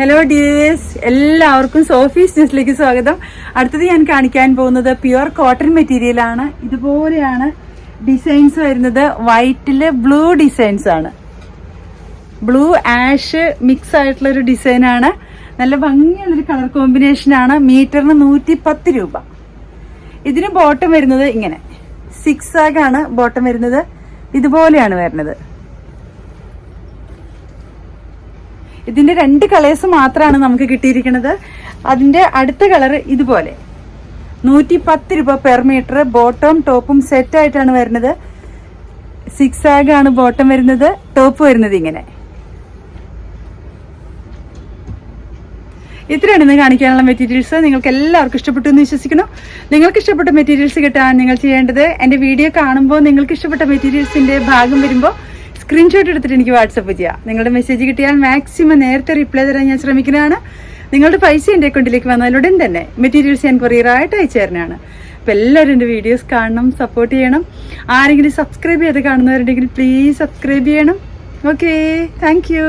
Hello dears, എല്ലാവർക്കും Sophie's ന്യൂസിലേക്ക് സ്വാഗതം. അടുത്തത് ഞാൻ കാണിക്കാൻ പോകുന്നത് പ്യുവർ കോട്ടൺ മെറ്റീരിയൽ ആണ്. ഇതുപോലെയാണ് ഡിസൈൻസ് വരുന്നത്. വൈറ്റില് ബ്ലൂ ഡിസൈൻസ് ആണ്. ബ്ലൂ ആഷ് മിക്സ് ആയിട്ടുള്ള ഒരു ഡിസൈൻ ആണ്. നല്ല ഭംഗിയുള്ളൊരു കളർ കോമ്പിനേഷൻ ആണ്. മീറ്ററിന് 110 രൂപ. ഇതിന് ബോട്ടം വരുന്നത് ഇങ്ങനെ 6 ആണ് ബോട്ടം വരുന്നത്. ഇതുപോലെയാണ് വരുന്നത്. ഇതിന്റെ 2 കളേഴ്സ് മാത്രമാണ് നമുക്ക് കിട്ടിയിരിക്കുന്നത്. അതിന്റെ അടുത്ത കളർ ഇതുപോലെ 110 രൂപ പെർ മീറ്റർ. ബോട്ടം ടോപ്പും സെറ്റ് ആയിട്ടാണ് വരുന്നത്. 6 ആണ് ബോട്ടം വരുന്നത്. ടോപ്പ് വരുന്നത് ഇങ്ങനെ. ഇത്രയാണ് ഇന്ന് കാണിക്കാനുള്ള മെറ്റീരിയൽസ്. നിങ്ങൾക്ക് എല്ലാവർക്കും ഇഷ്ടപ്പെട്ടു എന്ന് വിശ്വസിക്കുന്നു. നിങ്ങൾക്ക് ഇഷ്ടപ്പെട്ട മെറ്റീരിയൽസ് കിട്ടാൻ നിങ്ങൾ ചെയ്യേണ്ടത്, എന്റെ വീഡിയോ കാണുമ്പോൾ നിങ്ങൾക്ക് ഇഷ്ടപ്പെട്ട മെറ്റീരിയൽസിന്റെ ഭാഗം വരുമ്പോൾ സ്ക്രീൻഷോട്ട് എടുത്തിട്ട് എനിക്ക് വാട്സപ്പ് ചെയ്യാം. നിങ്ങളുടെ മെസ്സേജ് കിട്ടിയാൽ മാക്സിമം നേരത്തെ റിപ്ലൈ തരാൻ ഞാൻ ശ്രമിക്കുന്നതാണ്. നിങ്ങളുടെ പൈസ എൻ്റെ അക്കൗണ്ടിലേക്ക് വന്നാലുടൻ തന്നെ മെറ്റീരിയൽസ് ഞാൻ കൊറിയറായിട്ട് അയച്ചു തരുന്നതാണ്. അപ്പോൾ എല്ലാവരും എൻ്റെ വീഡിയോസ് കാണണം, സപ്പോർട്ട് ചെയ്യണം. ആരെങ്കിലും സബ്സ്ക്രൈബ് ചെയ്ത് കാണുന്നവരുണ്ടെങ്കിൽ പ്ലീസ് സബ്സ്ക്രൈബ് ചെയ്യണം. Okay, thank you.